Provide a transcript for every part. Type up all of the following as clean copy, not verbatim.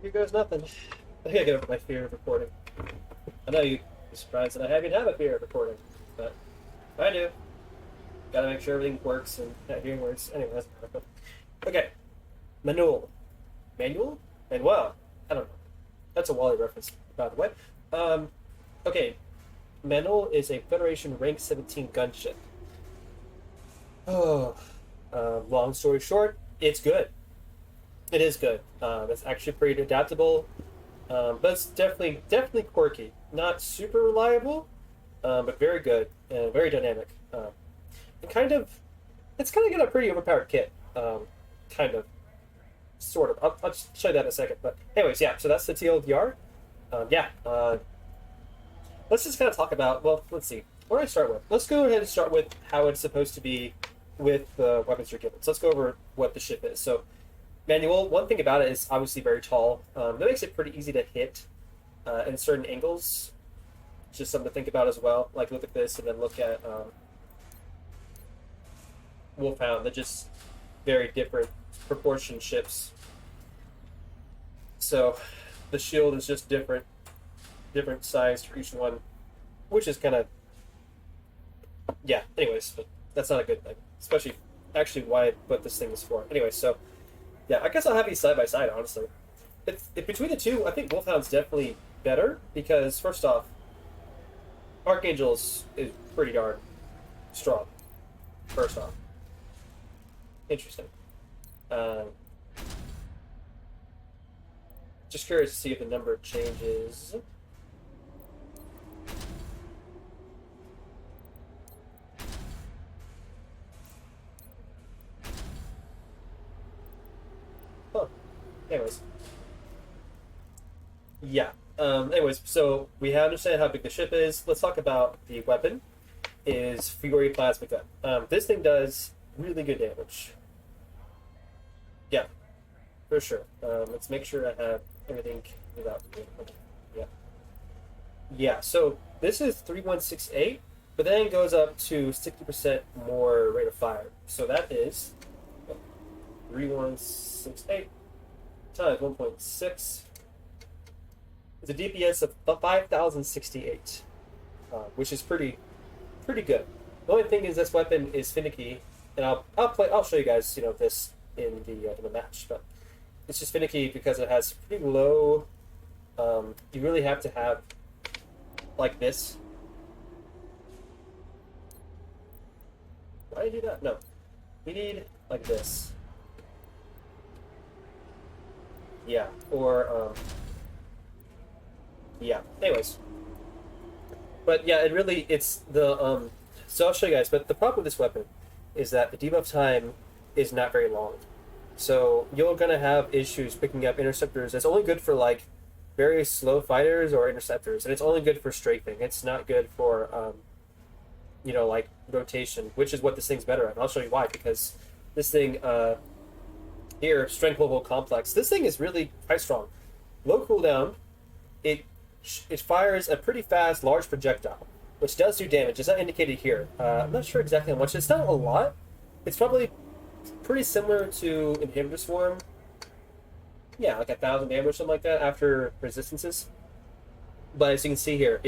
here goes nothing. I think I get over my fear of recording. I know you'd be surprised that I even have a fear of recording, but I do. Gotta make sure everything works and not hearing words. Anyway, that's matter. Okay, Manul. Manual? Manuel? I don't know. That's a Wally reference, by the way. Um, okay, Manul is a Federation Rank 17 gunship. Oh, long story short, it's good. It is good. It's actually pretty adaptable, but it's definitely quirky. Not super reliable, but very good and very dynamic. And it's kind of got a pretty overpowered kit. Kind of, sort of. I'll show you that in a second. But anyways, yeah. So that's the TLDR. Yeah. Let's just kind of talk about. Well, let's see. Where do I start with? Let's go ahead and start with how it's supposed to be with the weapons you're given. So let's go over what the ship is. So manual. One thing about it is obviously very tall. That makes it pretty easy to hit in certain angles. Just something to think about as well. Like look at this and then look at Wolfhound. They're just very different proportion ships. So the shield is just different size for each one, which is kind of yeah. Anyways, but that's not a good thing, especially actually why what this thing is for. Anyway, so yeah, I guess I'll have these side by side. Honestly, between the two, I think Wolfhound's definitely better because first off, Archangel's is pretty darn strong. First off, interesting. Um, just curious to see if the number changes. Huh. Anyways. Yeah. Anyways, so we understand how big the ship is. Let's talk about the weapon. Is Fury Plasma Gun. This thing does really good damage. Yeah, for sure. Let's make sure I have everything without. Yeah. Yeah. So this is 3168, but then it goes up to 60% more rate of fire. So that is 3168 times 1.6. It's a DPS of 5,068, which is pretty good. The only thing is this weapon is finicky, and I'll show you guys this in the match, but it's just finicky because it has pretty low. You really have to have like this. Why did I do that? No, you need like this. Yeah, or yeah. Anyways, but yeah, it's the So I'll show you guys. But the problem with this weapon is that the debuff time is not very long. So you're gonna have issues picking up interceptors. It's only good for like very slow fighters or interceptors, and it's only good for strafing. It's not good for like rotation, which is what this thing's better at. And I'll show you why. Because this thing here, strength level complex. This thing is really quite strong. Low cooldown. It fires a pretty fast, large projectile, which does do damage. It's not indicated here. I'm not sure exactly how much. It's not a lot. It's probably pretty similar to Inhibitor Swarm. Yeah, like 1,000 damage or something like that after resistances. But as you can see here,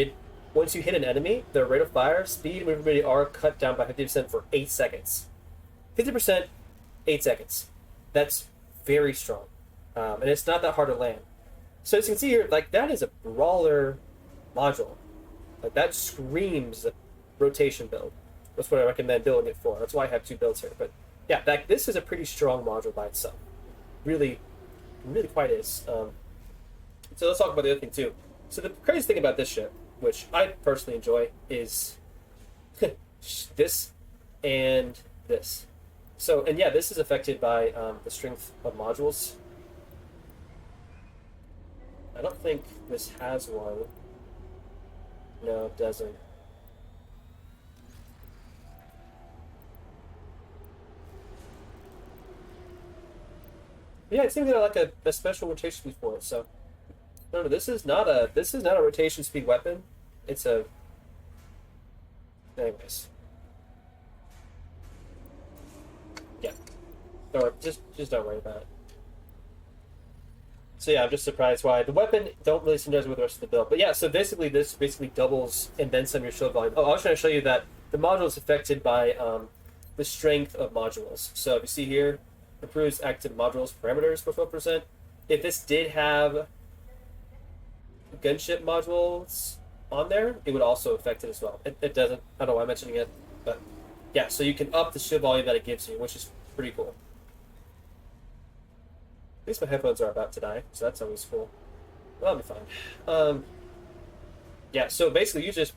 once you hit an enemy, their rate of fire, speed, and movability are cut down by 50% for 8 seconds. 50%, 8 seconds. That's very strong. And it's not that hard to land. So as you can see here, like that is a brawler module. Like that screams rotation build. That's what I recommend building it for. That's why I have 2 builds here. But yeah, this is a pretty strong module by itself. Really, really quite is. So let's talk about the other thing too. So the crazy thing about this ship, which I personally enjoy, is this and this. So, and yeah, this is affected by the strength of modules. I don't think this has one. No, it doesn't. Yeah, it seems like a special rotation speed for it. So, no, this is not a rotation speed weapon. It's a. Anyways, yeah. Or just don't worry about it. So yeah, I'm just surprised why the weapon don't really synergize with the rest of the build. But yeah, so basically this basically doubles and then some your shield volume. Oh, I was trying to show you that the module is affected by the strength of modules. So if you see here, improves active modules parameters for 4%. If this did have gunship modules on there, it would also affect it as well. It doesn't. I don't know why I'm mentioning it, but yeah. So you can up the shield volume that it gives you, which is pretty cool. At least my headphones are about to die, so that's always cool. Well, that'll be fine. Yeah, so basically you just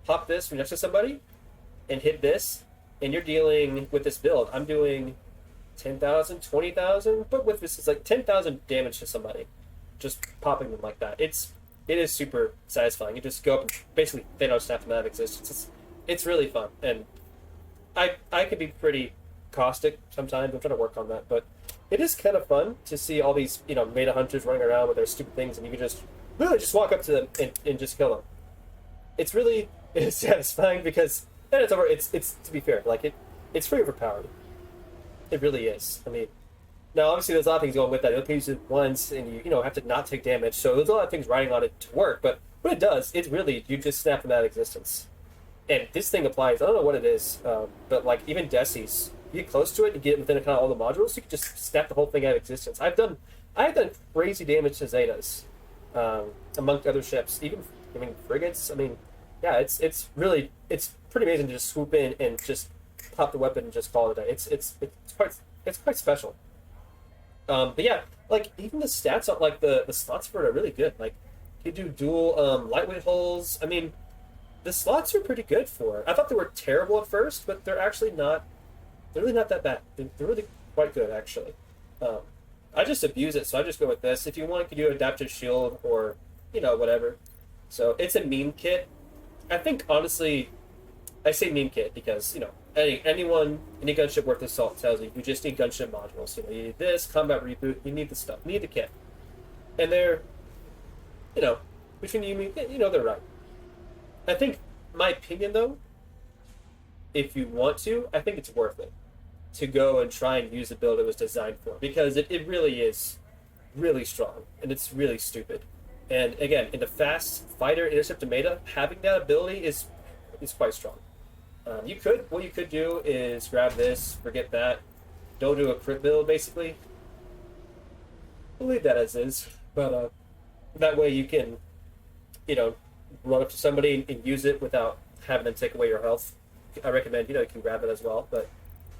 pop this next to somebody and hit this, and you're dealing with this build. I'm doing 10,000, 20,000, but with this it's like 10,000 damage to somebody. Just popping them like that. It is super satisfying. You just go up and basically they don't snap them out of existence. It's really fun. And I can be pretty caustic sometimes. I'm trying to work on that, but it is kind of fun to see all these, meta hunters running around with their stupid things, and you can just really just walk up to them and just kill them. It's really satisfying because then it's over. It's to be fair, like it's pretty overpowered. It really is. I mean, now obviously there's a lot of things going with that. You only use it once, and you have to not take damage. So there's a lot of things riding on it to work. But what it does, it's really you just snap them out of existence. And this thing applies. I don't know what it is, but like even Desi's, you get close to it, you get within kind of all the modules, you can just snap the whole thing out of existence. I've done crazy damage to Zetas, among other ships, even frigates. I mean, yeah, it's pretty amazing to just swoop in and just pop the weapon and just call it a day. It's quite special. But yeah, like even the stats on like the slots for it are really good. Like you do dual lightweight hulls. I mean, the slots are pretty good for it. I thought they were terrible at first, but they're actually not. They're really not that bad. They're really quite good, actually. I just abuse it, so I just go with this. If you want, you can do adaptive shield or, whatever. So it's a meme kit. I think, honestly, I say meme kit because, any gunship worth of salt tells you just need gunship modules. You need this, combat reboot, you need the stuff, you need the kit. And they're, between they're right. I think, my opinion, though, if you want to, I think it's worth it to go and try and use the build it was designed for because it really is really strong and it's really stupid. And again, in the fast fighter interceptor meta, having that ability is quite strong. What you could do is grab this, forget that, don't do a crit build basically. We'll leave that as is, but that way you can, run up to somebody and use it without having them take away your health. I recommend you can grab it as well, but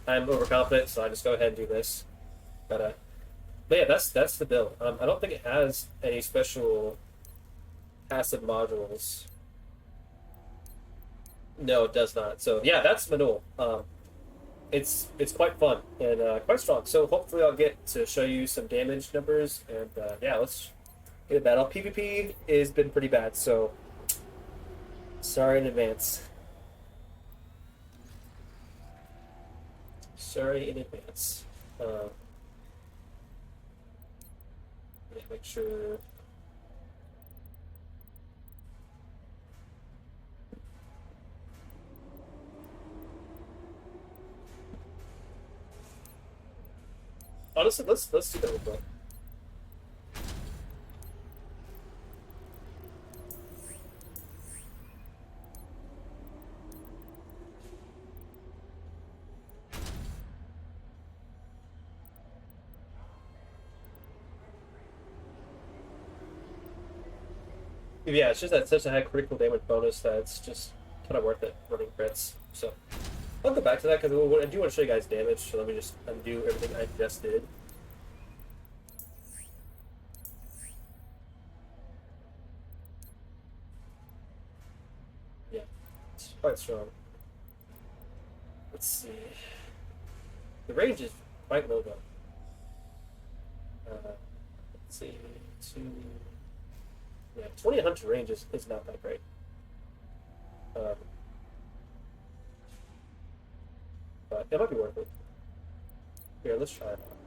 I'm overconfident, so I just go ahead and do this. But yeah, that's the build. I don't think it has any special passive modules. No, it does not. So yeah, that's Manul. It's quite fun and quite strong. So hopefully I'll get to show you some damage numbers and yeah, let's get a battle. PvP has been pretty bad, so sorry in advance. Sorry in advance. Make sure. Honestly, let's do that real quick. Yeah, it's just that such a high critical damage bonus that it's just kind of worth it running crits. So I'll go back to that because I do want to show you guys damage. So let me just undo everything I just did. Yeah, it's quite strong. Let's see. The range is quite low though. Let's see. 20 range is not that great. But it might be worth it. Here, let's try it out.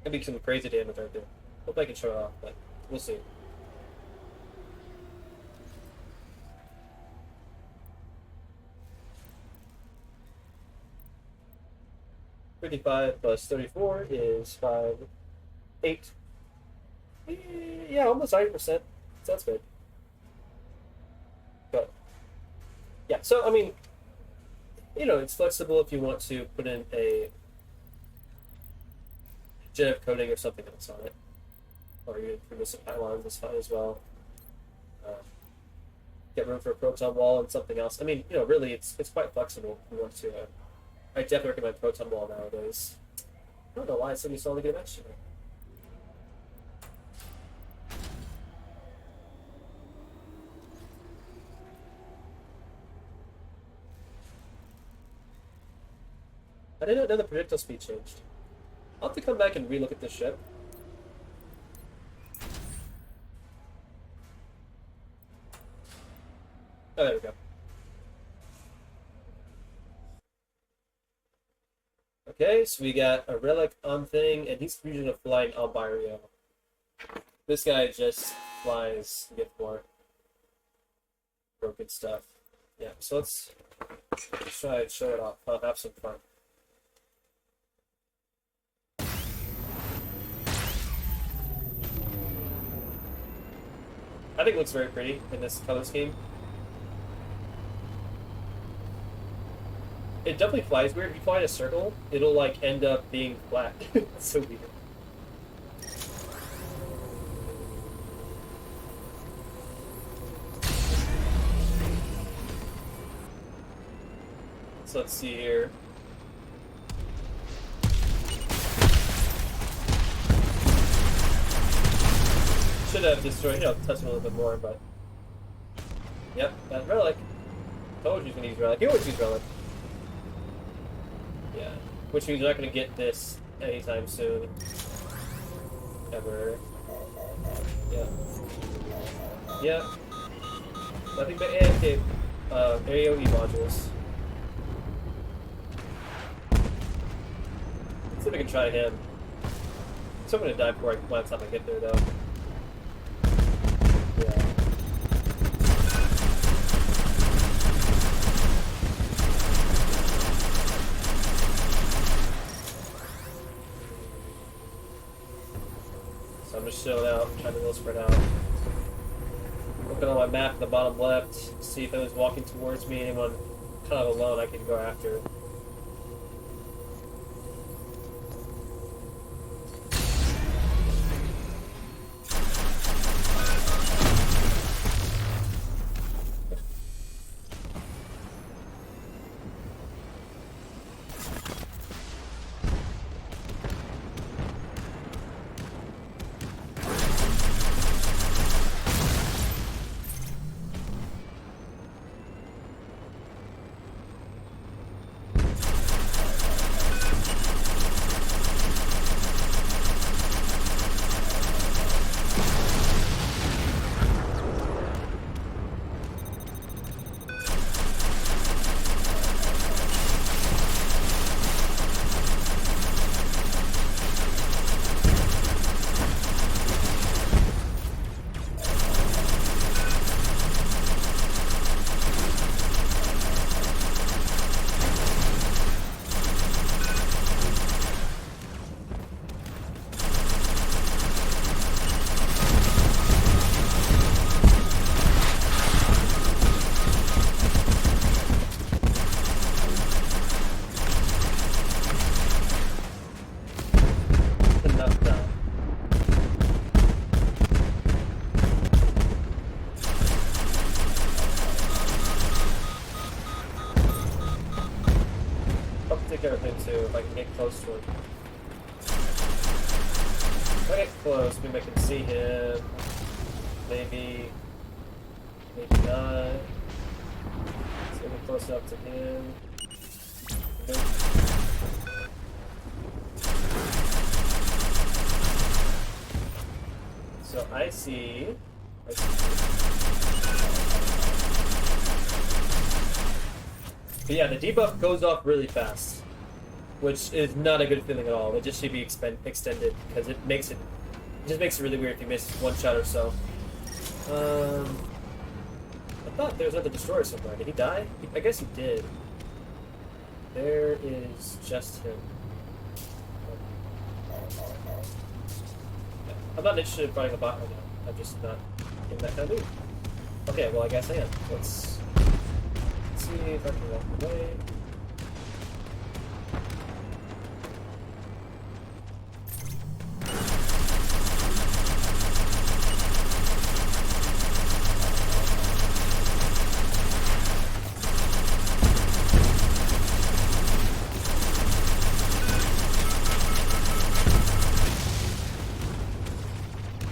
It'd be some crazy damage right there. Hope I can show it off, but we'll see. 55 plus 34 is 5, 8. Yeah, almost 90%. So that's good. But, yeah, so, I mean, it's flexible if you want to put in a generative coding or something else on it. Or you remove some pylons, that's fine as well. Uh, get room for a proton wall and something else. I mean, really, it's quite flexible if you want to. I definitely recommend proton wall nowadays. I don't know why it's something so only get mentioned. I didn't know the projectile speed changed. I'll have to come back and relook at this ship. Oh, there we go. Okay, so we got a relic on thing, and he's using a flying Albirio. This guy just flies to get more broken stuff. Yeah, so let's try and show it off. I'll have some fun. I think it looks very pretty in this color scheme. It definitely flies weird. If you fly in a circle, it'll like end up being flat. It's so weird. So let's see here. Should have destroyed, touched him a little bit more, but yep, that relic. Told you he's gonna use relic. He always use relic. Yeah, which means you're not gonna get this anytime soon. Ever. Yeah. Yeah. Nothing but AFK, AOE modules. Let's see if I can try him. So I'm gonna die before by the time I get there, though. Yeah. So I'm just chilling out, trying to little spread out. Looking on my map in the bottom left, see if anyone's walking towards me, anyone kind of alone I can go after. If I can get close to him. If I get close, maybe I can see him. Maybe not. Let's get close up to him. So I see. But yeah, the debuff goes off really fast, which is not a good feeling at all. It just should be extended because it just makes it really weird if you miss one shot or so. I thought there was another destroyer somewhere. Did he die? I guess he did. There is just him. I'm not interested in fighting a bot right now. I'm just not in that kind of mood. Okay, well I guess I am. Let's see if I can walk away.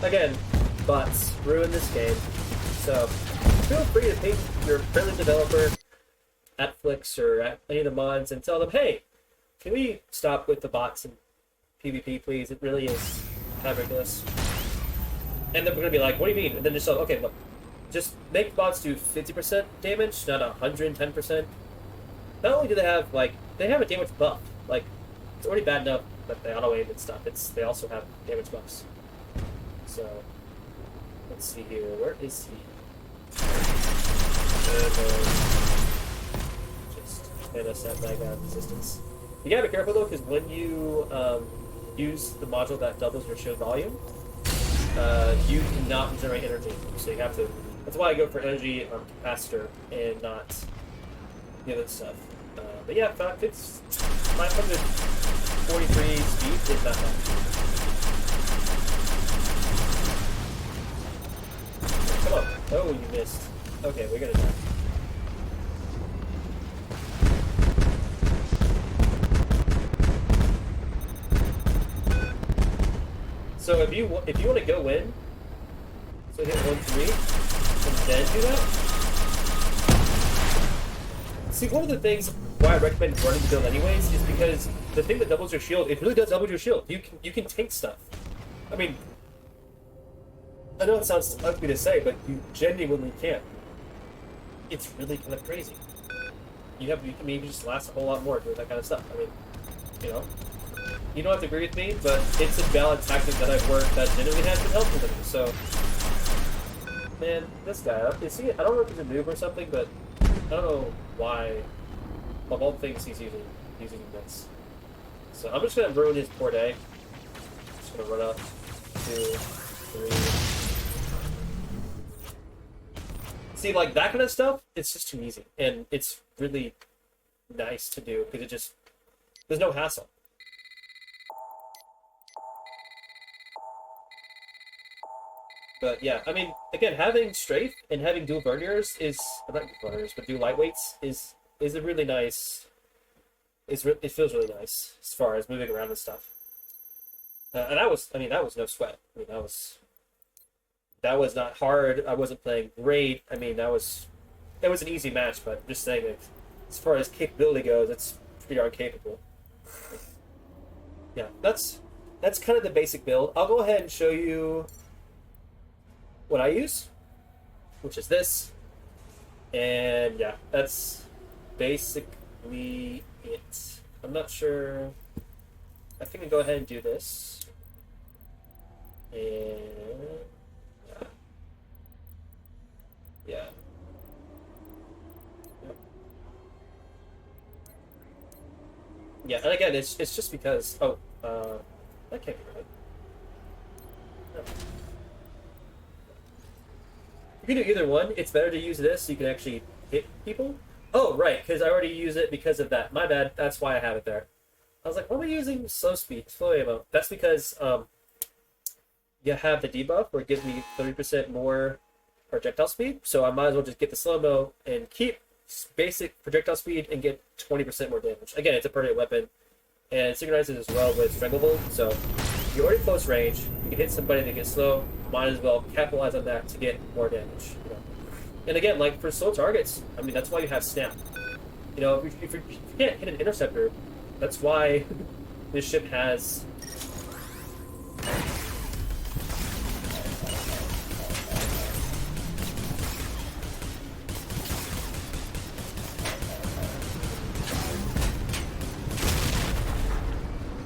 Again, bots ruin this game, so feel free to ping your friendly developer at Flix or at any of the mods and tell them, hey, can we stop with the bots and PvP, please? It really is kind of ridiculous. And then we're going to be like, what do you mean? And then just like, okay, look, just make bots do 50% damage, not 110%. Not only do they have, like, they have a damage buff. Like, it's already bad enough that they auto-aim and stuff. They also have damage buffs. So, let's see here. Where is he? Just hit us at that guy resistance. You gotta be careful though, because when you use the module that doubles your shield volume, you cannot generate energy. So you have to. That's why I go for energy capacitor and not the other stuff. But yeah, it's 543 speed is not bad. Come on. Oh, you missed. Okay, we're gonna die. So if you want to go in, so hit 1-3, and then do that. See, one of the things why I recommend running the build anyways is because the thing that doubles your shield, it really does double your shield. You can tank stuff. I mean, I know it sounds ugly to say, but you genuinely can. It's really kind of crazy. You can maybe just last a whole lot more doing that kind of stuff. I mean, you know, you don't have to agree with me, but it's a valid tactic that I've worked that genuinely has been helpful to me. So, man, this guy, is he? I don't know if he's a noob or something, but I don't know why. Of all things, he's using this. So I'm just gonna ruin his poor day. Just gonna run up 2, 3. See, like, that kind of stuff, it's just too easy. And it's really nice to do, because there's no hassle. But yeah, I mean, again, having strafe and having dual verniers not dual verniers, but dual lightweights is a really nice, it feels really nice as far as moving around and stuff. And that was no sweat. I mean, that was not hard. I wasn't playing great. I mean, it was an easy match, but just saying, like, as far as capability goes, it's pretty darn capable. Yeah, that's kind of the basic build. I'll go ahead and show you what I use, which is this. And yeah, that's basically it. I'm not sure. I think I'll go ahead and do this. And yeah. Yeah, and again, it's just because that can't be right. No. You can do either one. It's better to use this so you can actually hit people. Oh, right, because I already use it because of that. My bad. That's why I have it there. I was like, why am I using slow ammo? That's because you have the debuff where it gives me 30% more projectile speed, so I might as well just get the slow-mo and keep basic projectile speed and get 20% more damage. Again, it's a permanent weapon, and it synchronizes as well with Stranglehold, so you're already close range, you can hit somebody that gets slow, might as well capitalize on that to get more damage. You know? And again, like for slow targets, I mean, that's why you have Snap. You know, if you can't hit an interceptor, that's why this ship has...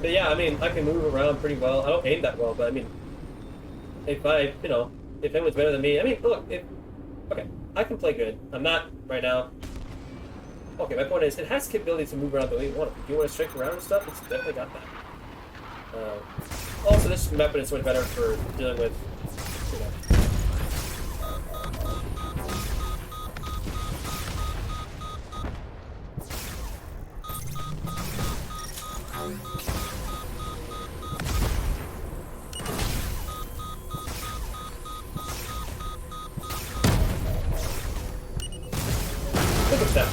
But yeah, I mean, I can move around pretty well. I don't aim that well, but I mean, if anyone's better than me, I mean, look, okay, I can play good. I'm not right now. Okay, my point is, it has the capability to move around the way you want it. If you want to strike around and stuff, it's definitely got that. Also, this weapon is much better for dealing with, you know. Look at that.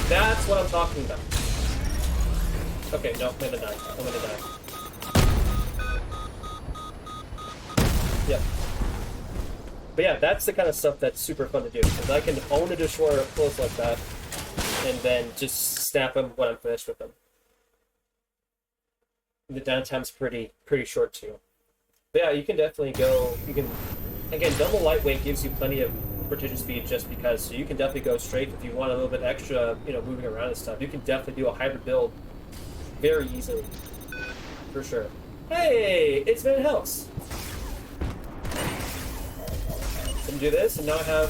That's what I'm talking about. Okay, no, I'm gonna die. I'm gonna die. Yep. But yeah, that's the kind of stuff that's super fun to do. Because I can own a destroyer up close like that, and then just snap them when I'm finished with them. The downtime's pretty short too. But yeah, you can definitely go. You can, again, double lightweight gives you plenty of precision speed just because. So you can definitely go straight if you want a little bit extra, moving around and stuff. You can definitely do a hybrid build very easily, for sure. Hey, it's Van Helps. And do this, and now I have.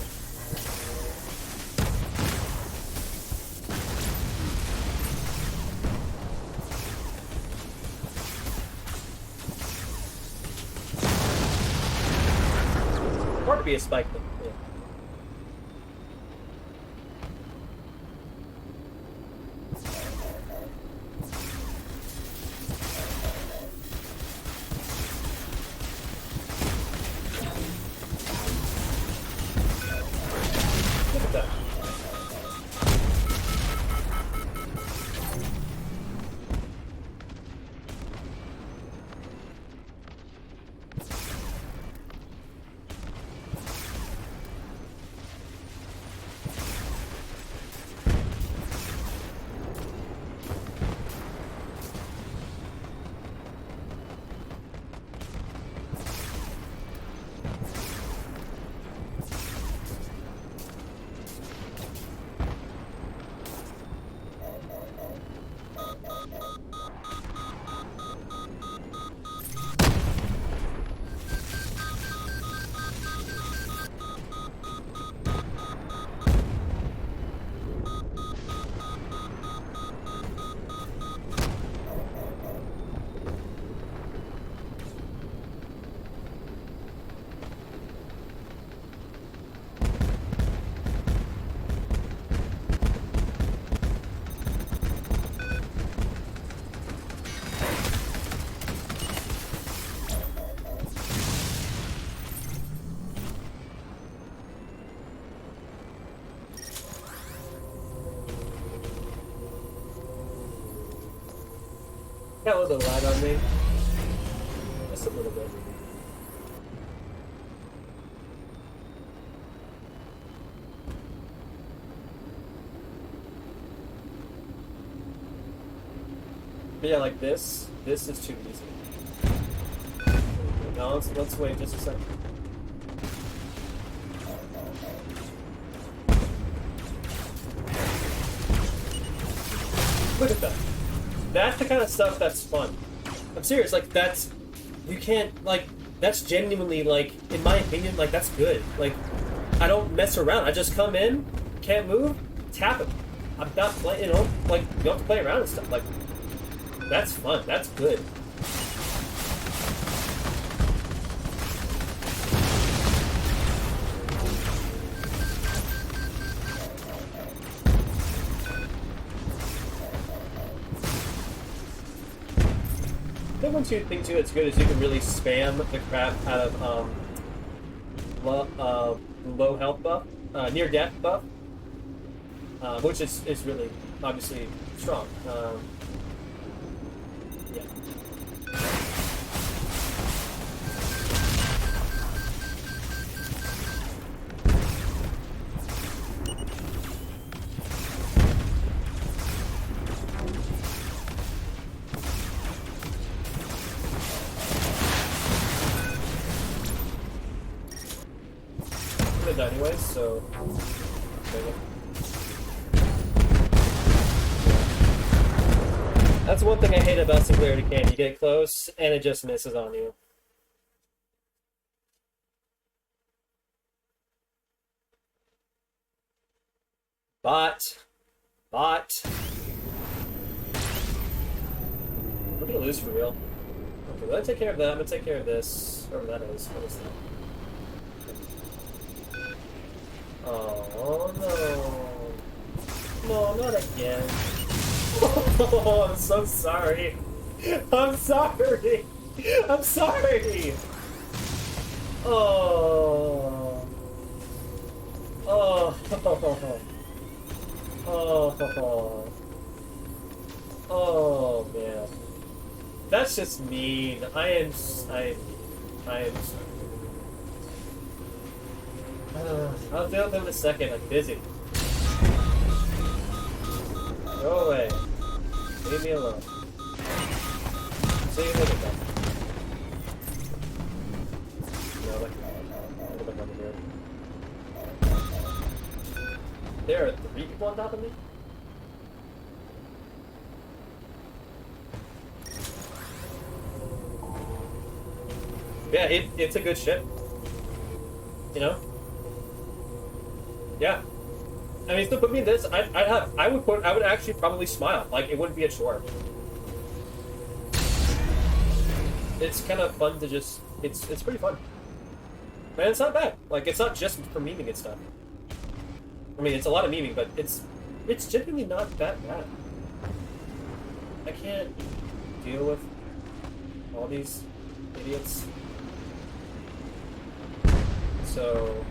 Hard to be a spike thing. Yeah. Look at that. Got a little bit of lag on me. Just a little bit. But yeah, like this is too easy. Now let's wait just a second. Look at that. That's the kind of stuff that's fun. I'm serious, like, you can't, like, that's genuinely, like, in my opinion, like, that's good. Like, I don't mess around. I just come in, can't move, tap it. I'm not playing, like, you don't have to play around and stuff. Like, that's fun. That's good. The one thing too that's good is you can really spam the crap out of low health buff, near death buff, which is really obviously strong. Yeah. Anyway, so that's one thing I hate about Singularity Cannon. You get close and it just misses on you. Bot. We're gonna lose for real. Okay, well, I take care of that. I'm gonna take care of this. Whatever that is. What is that? Oh no. No, not again. Oh, I'm so sorry. I'm sorry. I'm sorry. Oh. Oh. Oh. Oh man. That's just mean. I am sorry. I'll deal with them in a second. I'm busy. Go away. Leave me alone. So you look at that. No, look at over here. There are 3 people on top of me? Yeah, it's a good ship. You know? Yeah. I mean, still put me in this, I would actually probably smile. Like, it wouldn't be a chore. It's kind of fun to just, it's pretty fun. And it's not bad. Like, it's not just for memeing and stuff. I mean, it's a lot of memeing, but it's genuinely not that bad. I can't deal with all these idiots. So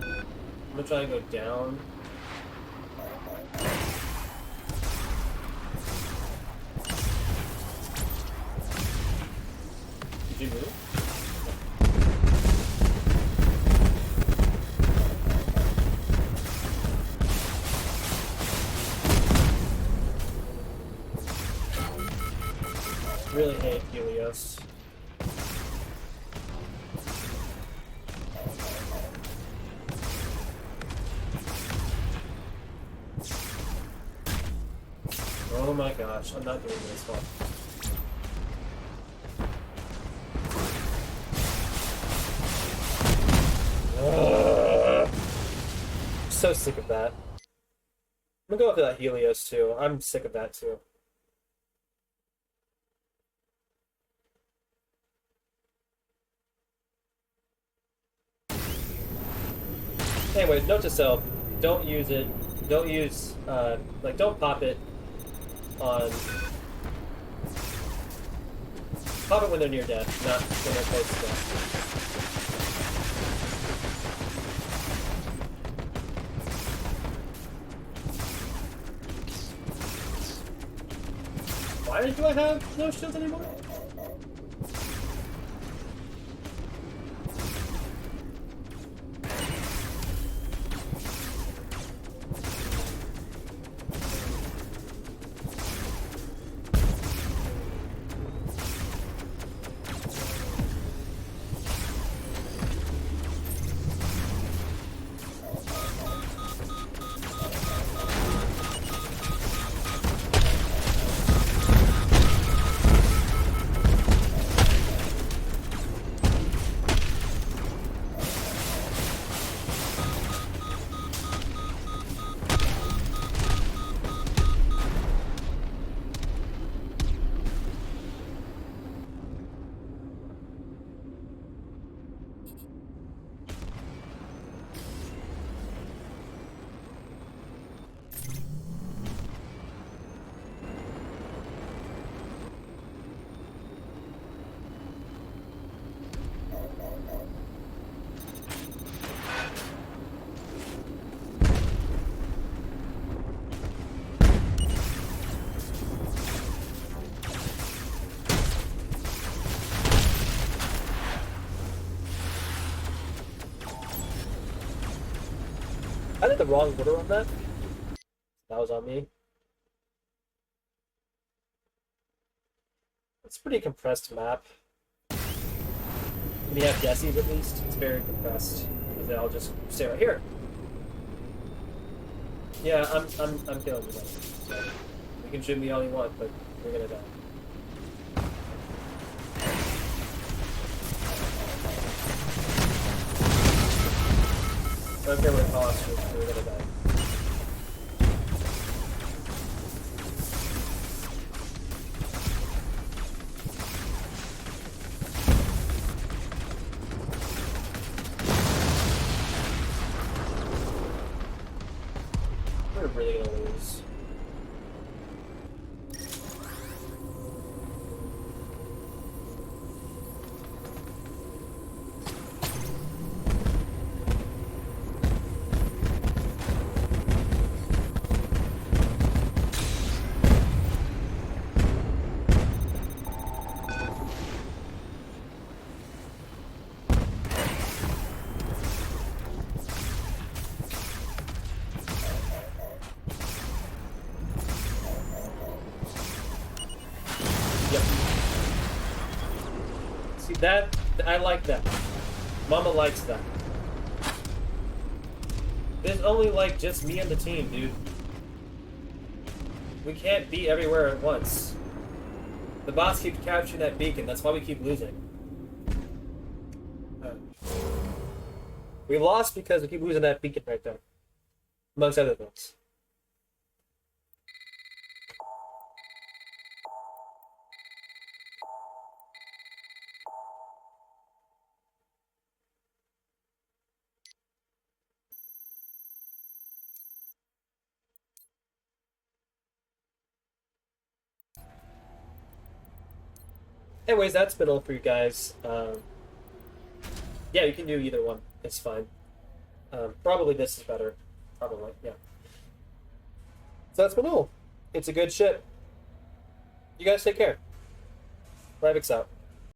I'm gonna try and go down. Did you move? Really hate Helios. Oh my gosh, I'm not doing this one. I'm so sick of that. I'm gonna go after that Helios too. I'm sick of that too. Anyways, note to self: don't use it. Don't use like don't pop it on. Pop it when they're near death, not when they're close to death. Why do I have no shields anymore? I did the wrong order on that. That was on me. It's a pretty compressed map. When you have Jesse's at least, it's very compressed. Because they all just stay right here. Yeah, I'm killing you guys. So you can shoot me all you want, but you're gonna die. I don't care what it costs, you're gonna die. really gonna lose. Yep. See that? I like that. Mama likes that. There's only like just me and the team, dude. We can't be everywhere at once. The boss keeps capturing that beacon, that's why we keep losing. We lost because we keep losing that beacon right there. Amongst other things. Anyways, that's been all for you guys. Yeah, you can do either one. It's fine. Probably this is better. Probably, yeah. So that's Manul. It's a good ship. You guys take care. Rivix out.